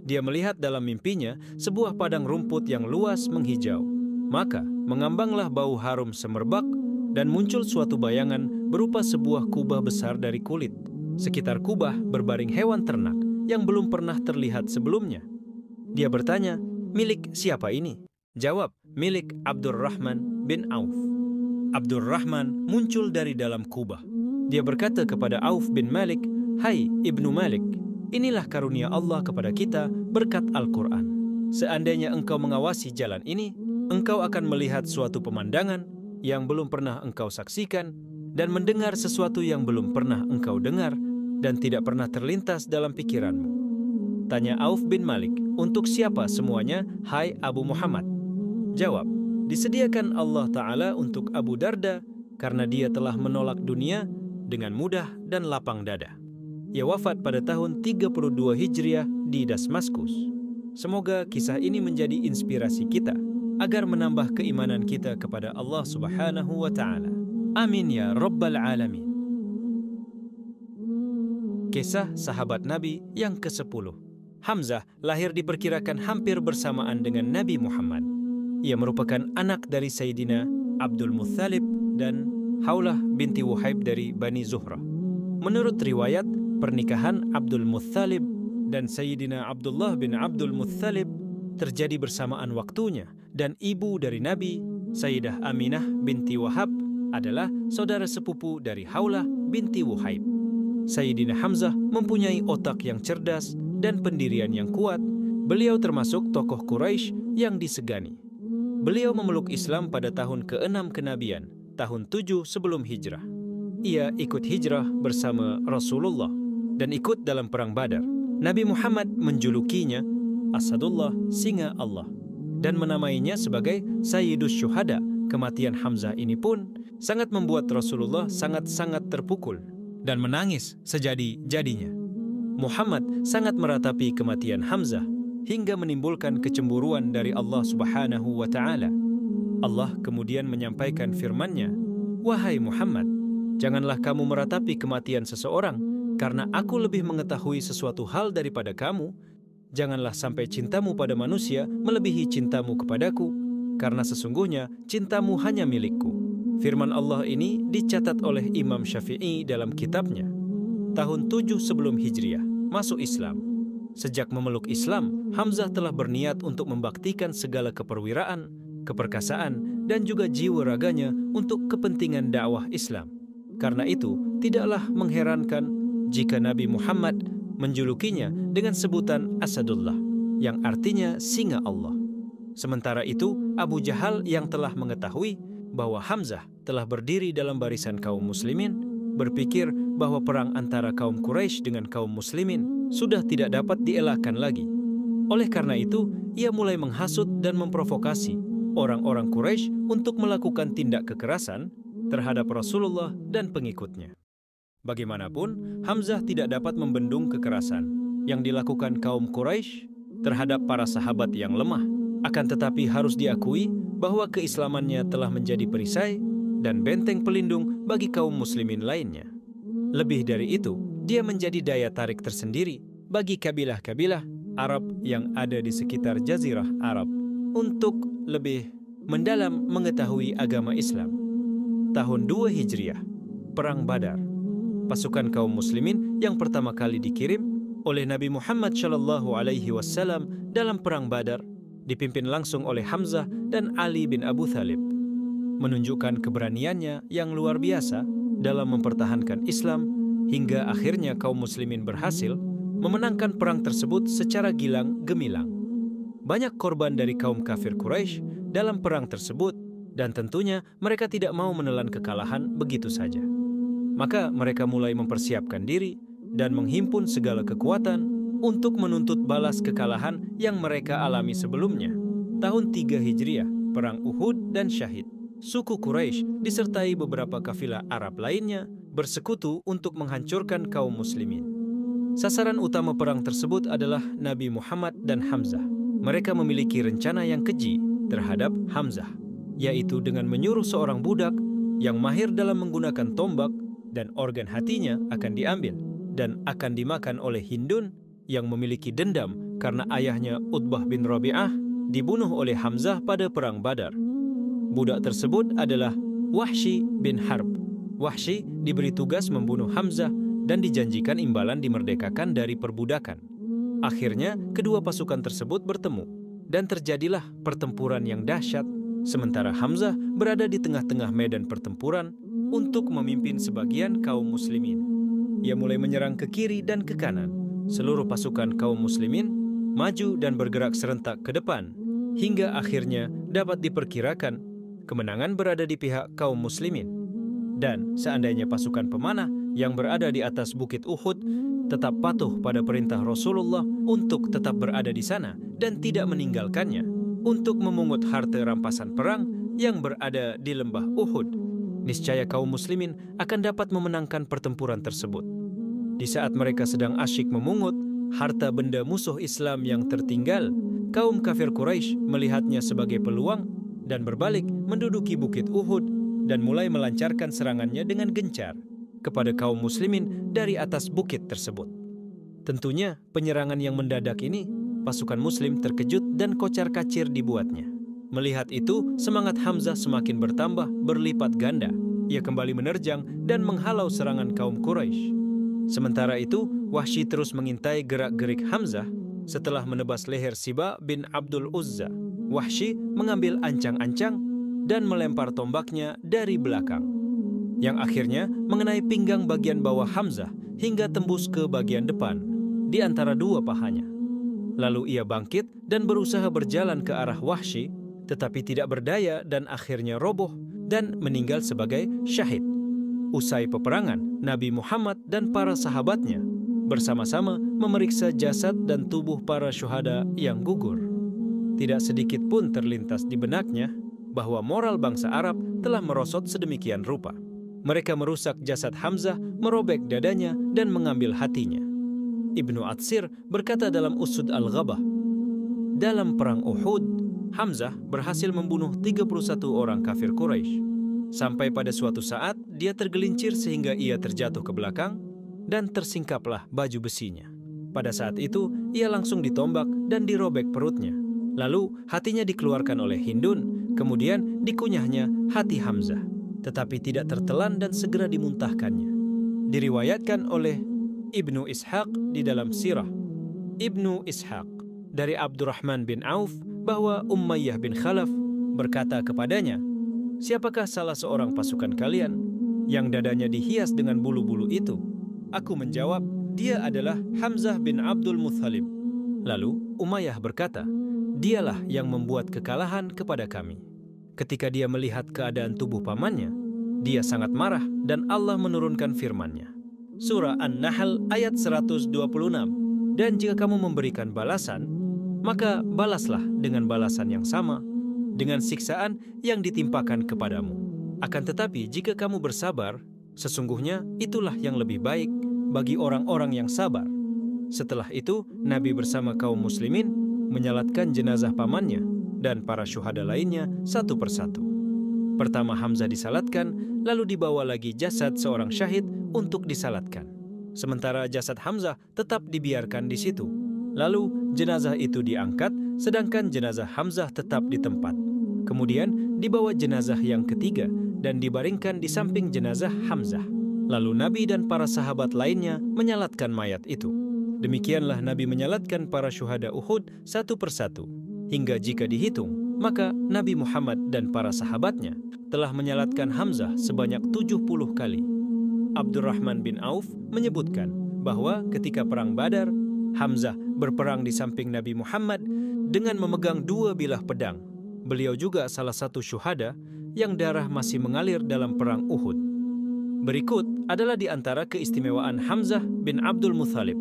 Dia melihat dalam mimpinya sebuah padang rumput yang luas menghijau. Maka mengambanglah bau harum semerbak dan muncul suatu bayangan berupa sebuah kubah besar dari kulit. Sekitar kubah berbaring hewan ternak yang belum pernah terlihat sebelumnya. Dia bertanya, "Milik siapa ini?" Jawab, "Milik Abdurrahman bin Auf." Abdurrahman muncul dari dalam kubah. Dia berkata kepada Auf bin Malik, "Hai Ibnu Malik, inilah karunia Allah kepada kita berkat Al-Quran. Seandainya engkau mengawasi jalan ini, engkau akan melihat suatu pemandangan yang belum pernah engkau saksikan dan mendengar sesuatu yang belum pernah engkau dengar dan tidak pernah terlintas dalam pikiranmu." Tanya Auf bin Malik, "Untuk siapa semuanya, hai Abu Muhammad?" Jawab, "Disediakan Allah Ta'ala untuk Abu Darda karena dia telah menolak dunia dengan mudah dan lapang dada." Ia wafat pada tahun 32 Hijriah di Damaskus. Semoga kisah ini menjadi inspirasi kita agar menambah keimanan kita kepada Allah Subhanahu wa Ta'ala. Amin ya Rabbal Alamin. Kisah sahabat Nabi yang ke-10. Hamzah lahir diperkirakan hampir bersamaan dengan Nabi Muhammad. Ia merupakan anak dari Sayyidina Abdul Muttalib dan Haulah binti Wuhaib dari Bani Zuhrah. Menurut riwayat, pernikahan Abdul Muttalib dan Sayyidina Abdullah bin Abdul Muttalib terjadi bersamaan waktunya, dan ibu dari Nabi, Sayyidah Aminah binti Wahab, adalah saudara sepupu dari Haulah binti Wuhaib. Sayyidina Hamzah mempunyai otak yang cerdas dan pendirian yang kuat. Beliau termasuk tokoh Quraisy yang disegani. Beliau memeluk Islam pada tahun ke-6 kenabian, tahun 7 sebelum hijrah. Ia ikut hijrah bersama Rasulullah dan ikut dalam perang Badar. Nabi Muhammad menjulukinya Asadullah, singa Allah, dan menamainya sebagai Sayyidus Syuhada. Kematian Hamzah ini pun sangat membuat Rasulullah sangat-sangat terpukul dan menangis sejadi-jadinya. Muhammad sangat meratapi kematian Hamzah hingga menimbulkan kecemburuan dari Allah Subhanahu wa Ta'ala. Allah kemudian menyampaikan firman-Nya, "Wahai Muhammad, janganlah kamu meratapi kematian seseorang, karena aku lebih mengetahui sesuatu hal daripada kamu. Janganlah sampai cintamu pada manusia melebihi cintamu kepadaku, karena sesungguhnya cintamu hanya milikku." Firman Allah ini dicatat oleh Imam Syafi'i dalam kitabnya. Tahun 7 sebelum Hijriah, masuk Islam. Sejak memeluk Islam, Hamzah telah berniat untuk membaktikan segala keperwiraan, keperkasaan, dan juga jiwa raganya untuk kepentingan dakwah Islam. Karena itu, tidaklah mengherankan jika Nabi Muhammad menjulukinya dengan sebutan Asadullah, yang artinya singa Allah. Sementara itu, Abu Jahal yang telah mengetahui bahwa Hamzah telah berdiri dalam barisan kaum muslimin, berpikir bahwa perang antara kaum Quraisy dengan kaum muslimin sudah tidak dapat dielakkan lagi. Oleh karena itu, ia mulai menghasut dan memprovokasi orang-orang Quraisy untuk melakukan tindak kekerasan terhadap Rasulullah dan pengikutnya. Bagaimanapun, Hamzah tidak dapat membendung kekerasan yang dilakukan kaum Quraisy terhadap para sahabat yang lemah. Akan tetapi harus diakui bahwa keislamannya telah menjadi perisai dan benteng pelindung bagi kaum muslimin lainnya. Lebih dari itu, dia menjadi daya tarik tersendiri bagi kabilah-kabilah Arab yang ada di sekitar Jazirah Arab untuk lebih mendalam mengetahui agama Islam. Tahun 2 Hijriah, Perang Badar. Pasukan kaum muslimin yang pertama kali dikirim oleh Nabi Muhammad SAW dalam Perang Badar dipimpin langsung oleh Hamzah dan Ali bin Abu Thalib, menunjukkan keberaniannya yang luar biasa dalam mempertahankan Islam hingga akhirnya kaum muslimin berhasil memenangkan perang tersebut secara gilang gemilang. Banyak korban dari kaum kafir Quraisy dalam perang tersebut dan tentunya mereka tidak mau menelan kekalahan begitu saja. Maka mereka mulai mempersiapkan diri dan menghimpun segala kekuatan untuk menuntut balas kekalahan yang mereka alami sebelumnya. Tahun 3 Hijriah, Perang Uhud dan Syahid. Suku Quraisy disertai beberapa kafilah Arab lainnya bersekutu untuk menghancurkan kaum muslimin. Sasaran utama perang tersebut adalah Nabi Muhammad dan Hamzah. Mereka memiliki rencana yang keji terhadap Hamzah, yaitu dengan menyuruh seorang budak yang mahir dalam menggunakan tombak dan organ hatinya akan diambil dan akan dimakan oleh Hindun yang memiliki dendam karena ayahnya Utbah bin Rabi'ah dibunuh oleh Hamzah pada Perang Badar. Budak tersebut adalah Wahsy bin Harb. Wahsy diberi tugas membunuh Hamzah dan dijanjikan imbalan dimerdekakan dari perbudakan. Akhirnya, kedua pasukan tersebut bertemu dan terjadilah pertempuran yang dahsyat, sementara Hamzah berada di tengah-tengah medan pertempuran untuk memimpin sebagian kaum muslimin. Ia mulai menyerang ke kiri dan ke kanan. Seluruh pasukan kaum muslimin maju dan bergerak serentak ke depan, hingga akhirnya dapat diperkirakan kemenangan berada di pihak kaum muslimin. Dan seandainya pasukan pemanah yang berada di atas bukit Uhud tetap patuh pada perintah Rasulullah untuk tetap berada di sana dan tidak meninggalkannya untuk memungut harta rampasan perang yang berada di lembah Uhud, niscaya kaum muslimin akan dapat memenangkan pertempuran tersebut. Di saat mereka sedang asyik memungut harta benda musuh Islam yang tertinggal, kaum kafir Quraisy melihatnya sebagai peluang dan berbalik menduduki bukit Uhud dan mulai melancarkan serangannya dengan gencar kepada kaum muslimin dari atas bukit tersebut. Tentunya penyerangan yang mendadak ini pasukan muslim terkejut dan kocar-kacir dibuatnya. Melihat itu, semangat Hamzah semakin bertambah berlipat ganda. Ia kembali menerjang dan menghalau serangan kaum Quraisy. Sementara itu, Wahsy terus mengintai gerak-gerik Hamzah. Setelah menebas leher Siba bin Abdul Uzza, Wahsy mengambil ancang-ancang dan melempar tombaknya dari belakang, yang akhirnya mengenai pinggang bagian bawah Hamzah hingga tembus ke bagian depan di antara dua pahanya. Lalu ia bangkit dan berusaha berjalan ke arah Wahsy, tetapi tidak berdaya dan akhirnya roboh dan meninggal sebagai syahid. Usai peperangan, Nabi Muhammad dan para sahabatnya bersama-sama memeriksa jasad dan tubuh para syuhada yang gugur. Tidak sedikit pun terlintas di benaknya bahwa moral bangsa Arab telah merosot sedemikian rupa. Mereka merusak jasad Hamzah, merobek dadanya, dan mengambil hatinya. Ibnu Atsir berkata dalam Usud al-Ghabah, dalam perang Uhud, Hamzah berhasil membunuh 31 orang kafir Quraisy. Sampai pada suatu saat, dia tergelincir sehingga ia terjatuh ke belakang dan tersingkaplah baju besinya. Pada saat itu, ia langsung ditombak dan dirobek perutnya. Lalu, hatinya dikeluarkan oleh Hindun, kemudian dikunyahnya hati Hamzah, tetapi tidak tertelan dan segera dimuntahkannya. Diriwayatkan oleh Ibnu Ishaq di dalam sirah Ibnu Ishaq dari Abdurrahman bin Auf bahwa Umayyah bin Khalaf berkata kepadanya siapakah salah seorang pasukan kalian yang dadanya dihias dengan bulu-bulu itu? Aku menjawab, dia adalah Hamzah bin Abdul Muthalib. Lalu Umayyah berkata, dialah yang membuat kekalahan kepada kami. Ketika dia melihat keadaan tubuh pamannya, dia sangat marah dan Allah menurunkan firman-Nya. Surah An-Nahl ayat 126. Dan jika kamu memberikan balasan, maka balaslah dengan balasan yang sama, dengan siksaan yang ditimpakan kepadamu. Akan tetapi jika kamu bersabar, sesungguhnya itulah yang lebih baik bagi orang-orang yang sabar. Setelah itu, Nabi bersama kaum muslimin menyalatkan jenazah pamannya dan para syuhada lainnya satu persatu. Pertama Hamzah disalatkan, lalu dibawa lagi jasad seorang syahid untuk disalatkan. Sementara jasad Hamzah tetap dibiarkan di situ. Lalu jenazah itu diangkat, sedangkan jenazah Hamzah tetap di tempat. Kemudian dibawa jenazah yang ketiga dan dibaringkan di samping jenazah Hamzah. Lalu Nabi dan para sahabat lainnya menyalatkan mayat itu. Demikianlah Nabi menyalatkan para syuhada Uhud satu persatu. Hingga jika dihitung, maka Nabi Muhammad dan para sahabatnya telah menyalatkan Hamzah sebanyak 70 kali. Abdurrahman bin Auf menyebutkan bahwa ketika perang Badar, Hamzah berperang di samping Nabi Muhammad dengan memegang 2 bilah pedang. Beliau juga salah satu syuhada yang darah masih mengalir dalam perang Uhud. Berikut adalah di antara keistimewaan Hamzah bin Abdul Muthalib.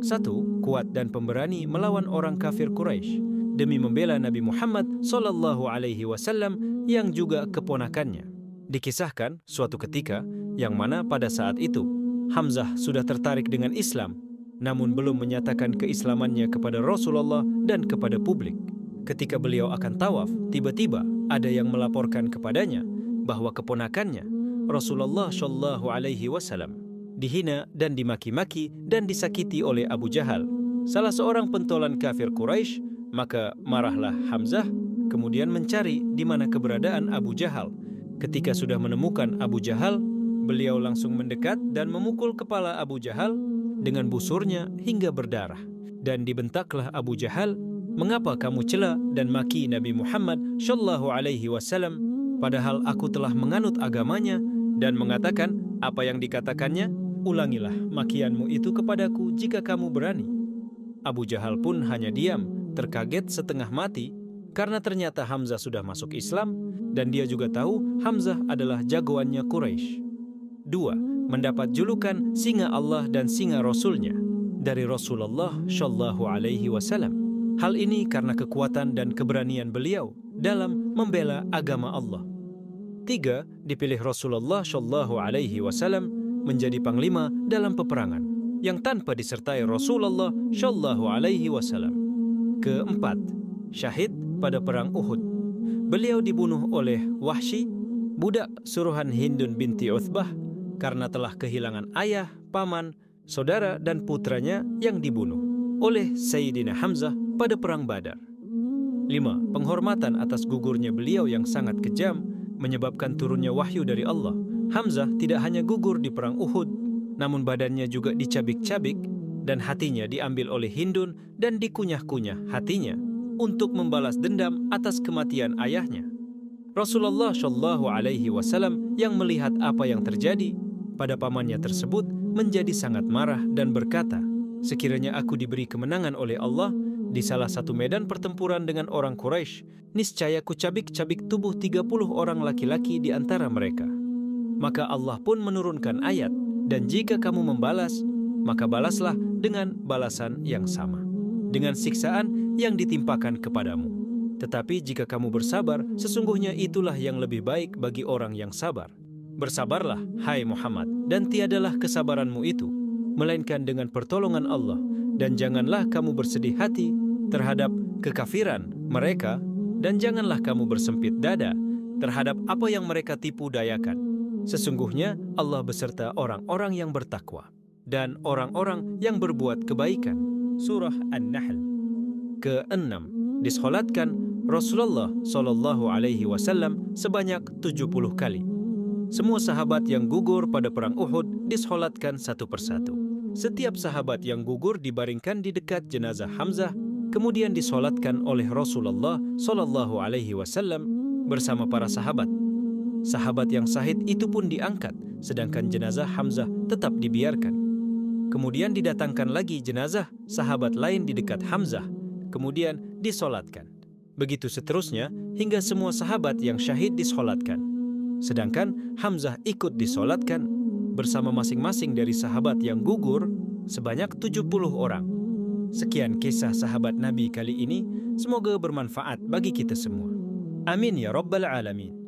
1. Kuat dan pemberani melawan orang kafir Quraisy demi membela Nabi Muhammad SAW yang juga keponakannya. Dikisahkan suatu ketika yang mana pada saat itu Hamzah sudah tertarik dengan Islam, namun belum menyatakan keislamannya kepada Rasulullah dan kepada publik. Ketika beliau akan tawaf, tiba-tiba ada yang melaporkan kepadanya bahwa keponakannya Rasulullah SAW dihina dan dimaki-maki dan disakiti oleh Abu Jahal, salah seorang pentolan kafir Quraisy. Maka marahlah Hamzah, kemudian mencari di mana keberadaan Abu Jahal. Ketika sudah menemukan Abu Jahal, beliau langsung mendekat dan memukul kepala Abu Jahal dengan busurnya hingga berdarah. Dan dibentaklah Abu Jahal, mengapa kamu cela dan maki Nabi Muhammad SAW, padahal aku telah menganut agamanya dan mengatakan apa yang dikatakannya, ulangilah makianmu itu kepadaku jika kamu berani. Abu Jahal pun hanya diam, terkaget setengah mati karena ternyata Hamzah sudah masuk Islam dan dia juga tahu Hamzah adalah jagoannya Quraisy. 2. Mendapat julukan singa Allah dan singa Rasulnya dari Rasulullah SAW. Hal ini karena kekuatan dan keberanian beliau dalam membela agama Allah. 3. Dipilih Rasulullah SAW menjadi panglima dalam peperangan yang tanpa disertai Rasulullah SAW. Keempat, syahid pada perang Uhud. Beliau dibunuh oleh Wahsy, budak suruhan Hindun binti Uthbah, karena telah kehilangan ayah, paman, saudara dan putranya yang dibunuh oleh Sayyidina Hamzah pada perang Badar. 5. Penghormatan atas gugurnya beliau yang sangat kejam menyebabkan turunnya wahyu dari Allah. Hamzah tidak hanya gugur di perang Uhud, namun badannya juga dicabik-cabik dan hatinya diambil oleh Hindun dan dikunyah-kunyah hatinya untuk membalas dendam atas kematian ayahnya. Rasulullah SAW yang melihat apa yang terjadi pada pamannya tersebut menjadi sangat marah dan berkata, sekiranya aku diberi kemenangan oleh Allah di salah satu medan pertempuran dengan orang Quraisy, niscaya ku cabik-cabik tubuh 30 orang laki-laki di antara mereka. Maka Allah pun menurunkan ayat, dan jika kamu membalas, maka balaslah dengan balasan yang sama, dengan siksaan yang ditimpakan kepadamu. Tetapi jika kamu bersabar, sesungguhnya itulah yang lebih baik bagi orang yang sabar. Bersabarlah, hai Muhammad, dan tiadalah kesabaranmu itu, melainkan dengan pertolongan Allah, dan janganlah kamu bersedih hati terhadap kekafiran mereka, dan janganlah kamu bersempit dada terhadap apa yang mereka tipu dayakan. Sesungguhnya Allah beserta orang-orang yang bertakwa dan orang-orang yang berbuat kebaikan. Surah An-Nahl. Ke-6. Disolatkan Rasulullah SAW sebanyak 70 kali. Semua sahabat yang gugur pada perang Uhud disolatkan satu persatu. Setiap sahabat yang gugur dibaringkan di dekat jenazah Hamzah, kemudian disolatkan oleh Rasulullah SAW bersama para sahabat. Sahabat yang syahid itu pun diangkat, sedangkan jenazah Hamzah tetap dibiarkan. Kemudian didatangkan lagi jenazah sahabat lain di dekat Hamzah, kemudian disolatkan. Begitu seterusnya hingga semua sahabat yang syahid disolatkan. Sedangkan Hamzah ikut disolatkan bersama masing-masing dari sahabat yang gugur sebanyak 70 orang. Sekian kisah sahabat Nabi kali ini, semoga bermanfaat bagi kita semua. Amin ya Rabbal Alamin.